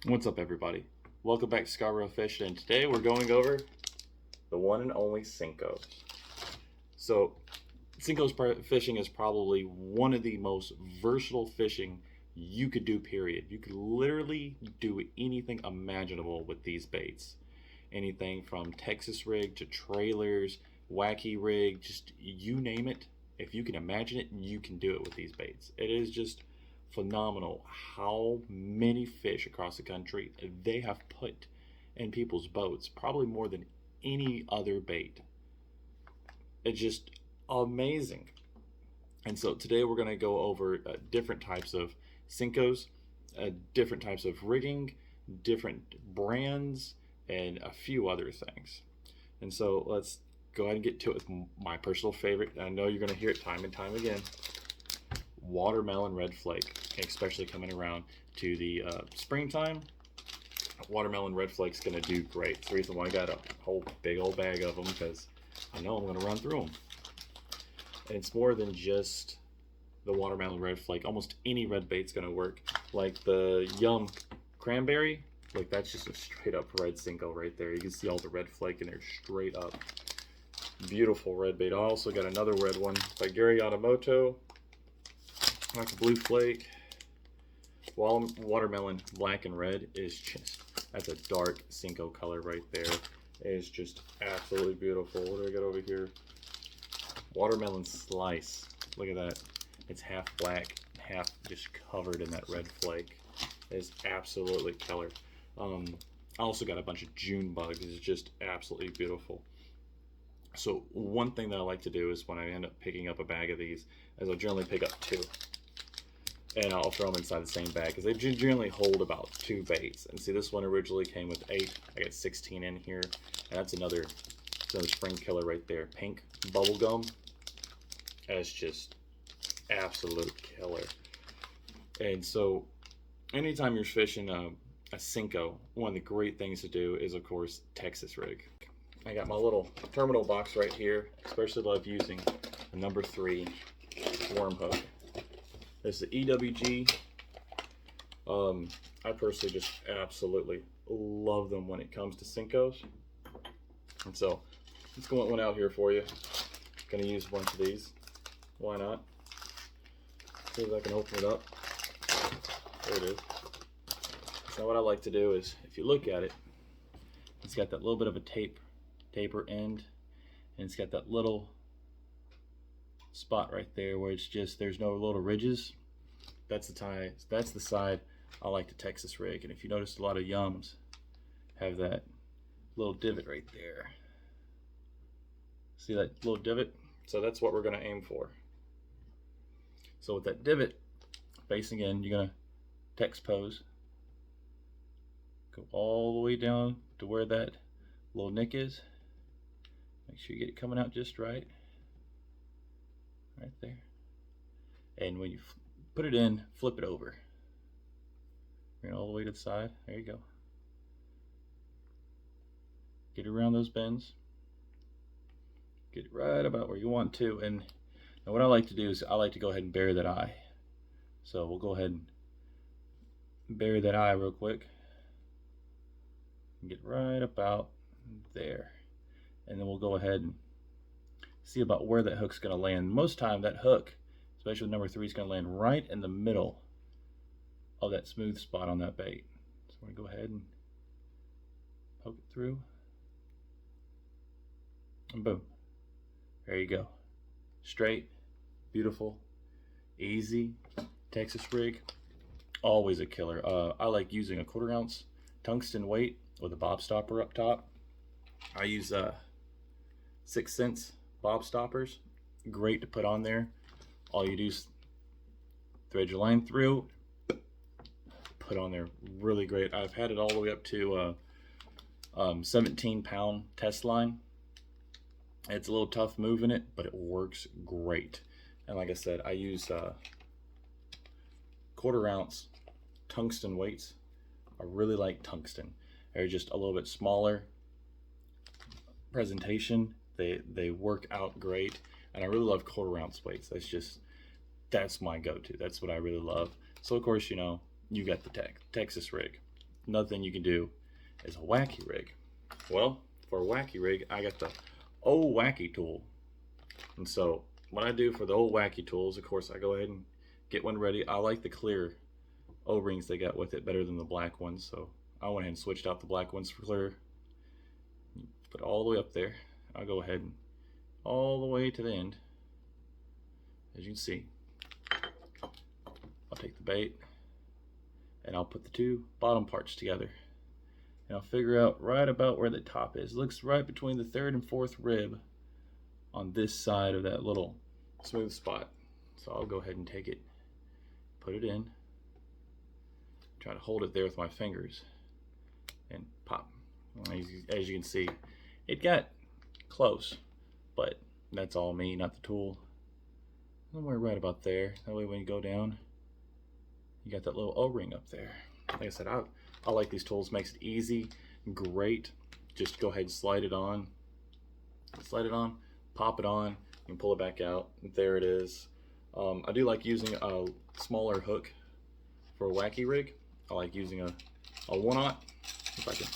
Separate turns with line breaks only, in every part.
What's up, everybody? Welcome back to Scarborough Fish, and today we're going over the one and only senkos. So, fishing is probably one of the most versatile fishing you could do, period. You could literally do anything imaginable with these baits. Anything from Texas rig to trailers, wacky rig, just you name it. If you can imagine it, you can do it with these baits. It is just phenomenal how many fish across the country they have put in people's boats, probably more than any other bait. It's just amazing. And so today we're going to go over different types of senkos, different types of rigging, different brands, and a few other things. And so let's go ahead and get to it with my personal favorite. I know you're going to hear it time and time again. Watermelon red flake, especially coming around to the springtime. Watermelon red flake's gonna do great. It's the reason why I got a whole big old bag of them, because I know I'm gonna run through them. And it's more than just the watermelon red flake. Almost any red bait's gonna work. Like the cranberry, like that's just a straight up red senko right there. You can see all the red flake in there straight up. Beautiful red bait. I also got another red one by Yamamoto. Like a blue flake. Watermelon black and red is just, that's a dark senko color right there. It is just absolutely beautiful. What do I got over here? Watermelon slice. Look at that. It's half black, half just covered in that red flake. It is absolutely killer. I also got a bunch of June bugs. It's just absolutely beautiful. So one thing that I like to do is when I end up picking up a bag of these, is I'll generally pick up two. And I'll throw them inside the same bag because they generally hold about 2 baits. And see, this one originally came with 8. I got 16 in here, and that's another spring killer right there. Pink bubble gum. That's just absolute killer. And so, anytime you're fishing a senko, one of the great things to do is, of course, Texas rig. I got my little terminal box right here. Especially love using the number 3 worm hook. This is the EWG. I personally just absolutely love them when it comes to senkos. And so, let's go one out here for you. Gonna use a bunch of these. Why not? See if I can open it up. There it is. So what I like to do is, if you look at it, it's got that little bit of a taper end, and it's got that little spot right there where it's just, there's no little ridges. That's the side I like to Texas rig. And if you notice, a lot of Yums have that little divot right there. See that little divot? So that's what we're going to aim for. So with that divot facing in, you're going to Tex pose, go all the way down to where that little nick is. Make sure you get it coming out just right there. And when you put it in, flip it over. Bring it all the way to the side. There you go. Get around those bends. Get it right about where you want to. And what I like to do is I like to go ahead and bury that eye. So we'll go ahead and bury that eye real quick. Get right about there. And then we'll go ahead and see about where that hook's going to land. Most time that hook, especially with number 3, is going to land right in the middle of that smooth spot on that bait. So we're going to go ahead and poke it through. And boom. There you go. Straight, beautiful, easy. Texas rig, always a killer. I like using a 1/4 ounce tungsten weight with a bob stopper up top. I use 6 cents bob stoppers. Great to put on there. All you do is thread your line through, put on there. Really great. I've had it all the way up to 17-pound test line. It's a little tough moving it, but it works great. And like I said, I use 1/4 ounce tungsten weights. I really like tungsten. They're just a little bit smaller presentation. They work out great, and I really love 1/4 ounce weights. That's my go-to. That's what I really love. So of course, you know, you got the Texas rig. another thing you can do is a wacky rig. Well, for a wacky rig, I got the old wacky tool. And so what I do for the old wacky tools, of course, I go ahead and get one ready. I like the clear O-rings they got with it better than the black ones, so I went ahead and switched out the black ones for clear. Put it all the way up there. I'll go ahead and all the way to the end. As you can see, I'll take the bait and I'll put the two bottom parts together. And I'll figure out right about where the top is. It looks right between the third and fourth rib on this side of that little smooth spot. So I'll go ahead and take it, put it in, try to hold it there with my fingers, and pop. As you can see, it got close, but that's all me, not the tool. Somewhere right about there. That way when you go down, you got that little O-ring up there. Like I said, I like these tools. Makes it easy, great. Just go ahead and slide it on, pop it on, you can pull it back out. There it is. I do like using a smaller hook for a wacky rig. I like using a 1/0. If I can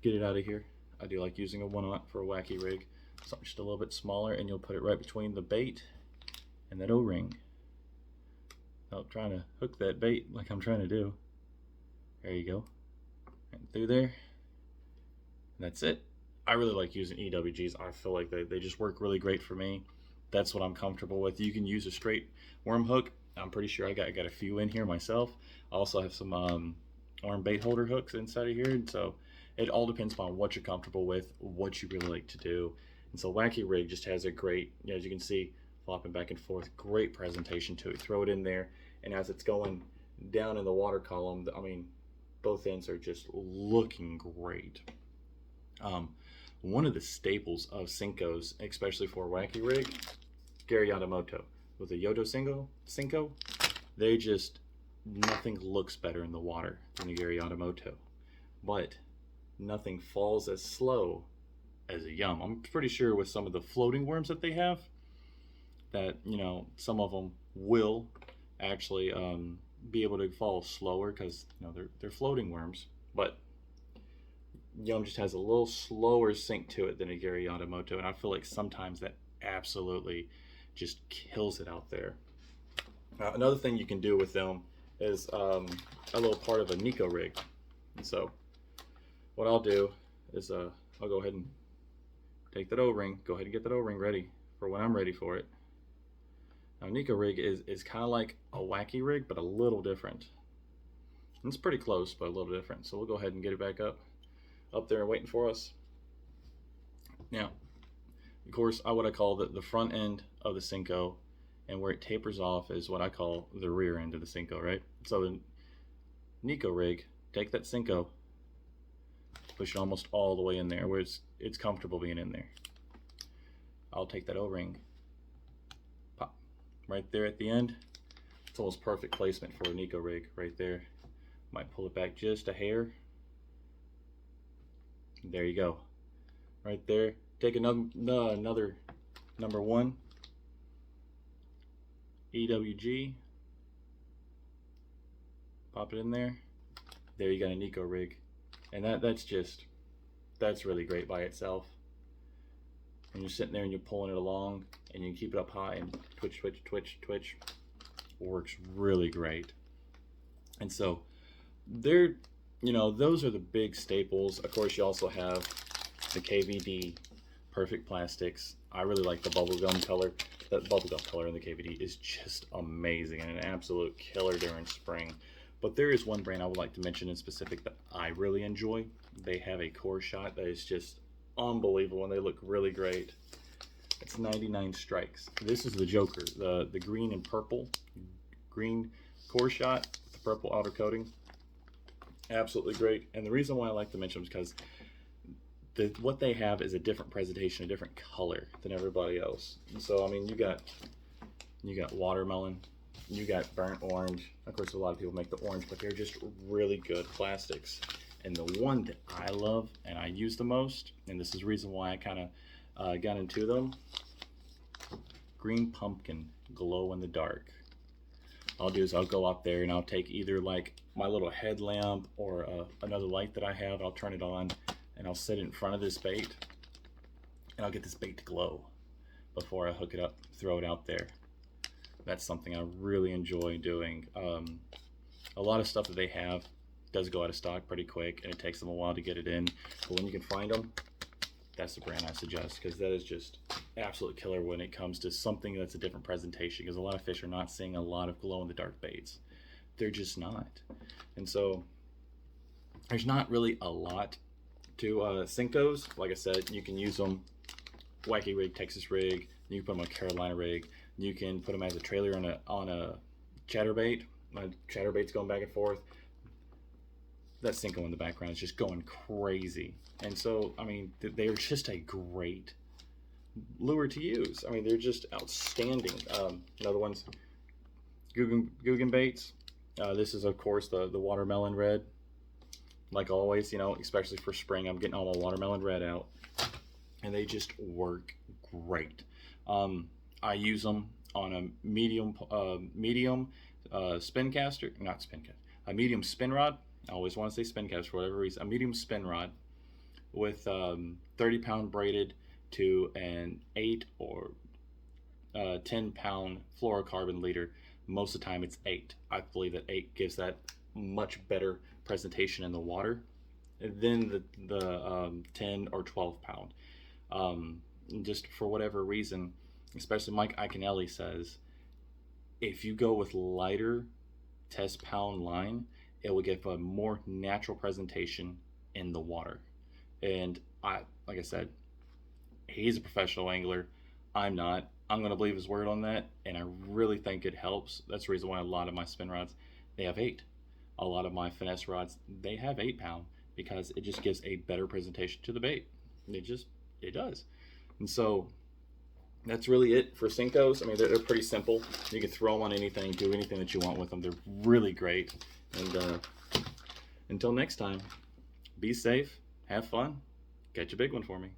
get it out of here. I do like using a 1/0 for a wacky rig. Something just a little bit smaller, and you'll put it right between the bait and that O-ring. I'm trying to hook that bait like I'm trying to do. There you go. And through there. And that's it. I really like using EWGs. I feel like they just work really great for me. That's what I'm comfortable with. You can use a straight worm hook. I'm pretty sure I got a few in here myself. I also have some arm bait holder hooks inside of here. And so it all depends upon what you're comfortable with, what you really like to do. And so wacky rig just has a great, as you can see, flopping back and forth, great presentation to it. Throw it in there, and as it's going down in the water column, I mean, both ends are just looking great. One of the staples of senkos, especially for a wacky rig, Yamamoto with a Yoto senko, they just, nothing looks better in the water than a Yamamoto, but nothing falls as slow as a Yum. I'm pretty sure with some of the floating worms that they have, that, you know, some of them will actually be able to fall slower because, you know, they're floating worms, but Yum just has a little slower sink to it than a Yamamoto, and I feel like sometimes that absolutely just kills it out there. Another thing you can do with them is a little part of a Nico rig. And so what I'll do is I'll go ahead and take that O-ring, go ahead and get that O-ring ready for when I'm ready for it. Now, Nico rig is kind of like a wacky rig, but a little different. It's pretty close, but a little different. So we'll go ahead and get it back up there and waiting for us. Now, of course, what I call the front end of the senko, and where it tapers off is what I call the rear end of the senko, right? So the Nico rig, take that senko, push it almost all the way in there where it's comfortable being in there. I'll take that O-ring, pop right there at the end. It's almost perfect placement for a Nico rig right there. Might pull it back just a hair. There you go, right there. Take another number 1 EWG, pop it in there. There you got a Nico rig, and that's really great by itself. And you're sitting there and you're pulling it along, and you can keep it up high and twitch, twitch, twitch, twitch. Works really great. And so they're, you know, those are the big staples. Of course, you also have the KVD Perfect Plastics. I really like the bubblegum color. That bubblegum color in the KVD is just amazing and an absolute killer during spring. But there is one brand I would like to mention in specific that I really enjoy. They have a core shot that is just unbelievable, and they look really great. It's 99 strikes. This is the Joker, the green and purple, green core shot, the purple outer coating. Absolutely great. And the reason why I like to mention them is because what they have is a different presentation, a different color than everybody else. And so, I mean, you got watermelon, you got burnt orange. Of course, a lot of people make the orange, but they're just really good plastics. And the one that I love and I use the most, and this is the reason why I kind of got into them, green pumpkin glow in the dark. I'll do is I'll go out there and I'll take either like my little headlamp or another light that I have. I'll turn it on and I'll set it in front of this bait, and I'll get this bait to glow before I hook it up, throw it out there. That's something I really enjoy doing. A lot of stuff that they have does go out of stock pretty quick, and it takes them a while to get it in. But when you can find them, that's the brand I suggest, because that is just absolute killer when it comes to something that's a different presentation, because a lot of fish are not seeing a lot of glow-in-the-dark baits. They're just not. And so there's not really a lot to senkos. Like I said, you can use them wacky rig, Texas rig. You can put them on a Carolina rig. You can put them as a trailer on a chatterbait. My chatterbait's going back and forth. That senko in the background is just going crazy. And so, I mean, they're just a great lure to use. I mean, they're just outstanding. Another one's googan baits. This is, of course, the watermelon red. Like always, you know, especially for spring, I'm getting all my watermelon red out, and they just work great. I use them on a medium spin caster, not spin caster, a medium spin rod. I always want to say spin cast for whatever reason. A medium spin rod with 30-pound braided to an 8 or 10-pound fluorocarbon leader. Most of the time it's 8. I believe that 8 gives that much better presentation in the water than the 10 or 12-pound. Just for whatever reason, especially Mike Iaconelli says, if you go with lighter test pound line, it will give a more natural presentation in the water. And like I said, he's a professional angler. I'm not. I'm going to believe his word on that, and I really think it helps. That's the reason why a lot of my spin rods, they have 8. A lot of my finesse rods, they have 8-pound, because it just gives a better presentation to the bait. It does. And so that's really it for senkos. I mean, they're pretty simple. You can throw them on anything, do anything that you want with them. They're really great. And until next time, be safe, have fun, catch a big one for me.